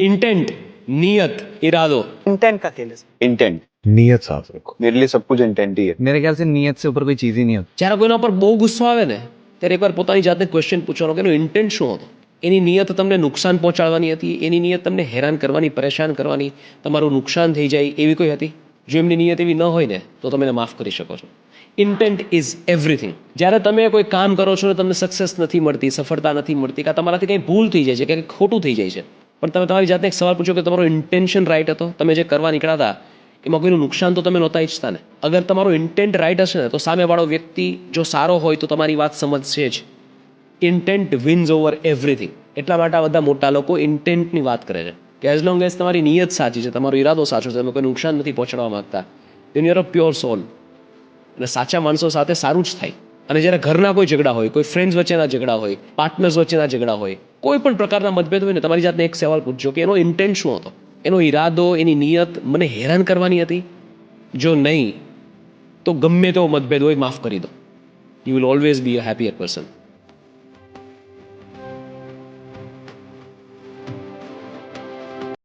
Intent, नियत, इरादो। Intent का खेल है सर। इंटेंट। नियत साफ रखो। मेरे लिए सब कुछ इंटेंट ही है। मेरे ख्याल से नियत से ऊपर कोई चीज़ ही नहीं होती. જ્યારે કોઈના પર બહુ ગુસ્સો આવે ને ત્યારે એકવાર પોતાની જાતને ક્વેશ્ચન પૂછવાનો કે એનો ઇન્ટેન્ટ શું હતો. એની નિયત તમને નુકસાન પહોંચાડવાની હતી, એની નિયત તમને હેરાન કરવાની, પરેશાન કરવાની, તમારું નુકસાન થઈ જાય એવી કોઈ હતી? જો એમની નિયત એવી ન હોય ને તો તમે એને માફ કરી શકો છો. Intent is everything. જ્યારે તમે કોઈ કામ કરો છો ને તમને સક્સેસ નથી મળતી, સફળતા નથી મળતી, કાં તમારાથી કંઈ ભૂલ થઈ જાય છે, કંઈક ખોટું થઈ જાય છે, પણ તમે તમારી જાતને એક સવાલ પૂછો કે તમારો ઇન્ટેન્શન રાઈટ હતો? તમે જે કરવા નીકળ્યા હતા એમાં કોઈનું નુકસાન તો તમે નહોતા ઈચ્છતા ને? અગર તમારો ઇન્ટેન્ટ રાઈટ હશે ને તો સામેવાળો વ્યક્તિ જો સારો હોય તો તમારી વાત સમજશે જ. Intent wins over everything. એટલા માટે આ બધા મોટા લોકો ઇન્ટેન્ટની વાત કરે છે કે એઝ લોંગ એઝ તમારી નિયત સાચી છે, તમારો ઈરાદો સાચો છે, તમે કોઈ નુકસાન નથી પહોંચાડવા માંગતા, then you are a pure soul. અને સાચા માણસો સાથે સારું જ થાય. અને જ્યારે ઘરના કોઈ ઝઘડા હોય, કોઈ ફ્રેન્ડ્સ વચ્ચેના ઝઘડા હોય, પાર્ટનર્સ વચ્ચેના ઝઘડા હોય, કોઈ પણ પ્રકારના મતભેદ હોય ને તમારી જાતને એક સવાલ પૂછજો કે એનો ઇન્ટેન્ટ શું હતો? એનો ઈરાદો, એની નિયત મને હેરાન કરવાની હતી? જો નહીં તો ગમે તેવો મતભેદ હોય માફ કરી દો. You will always be a happier person.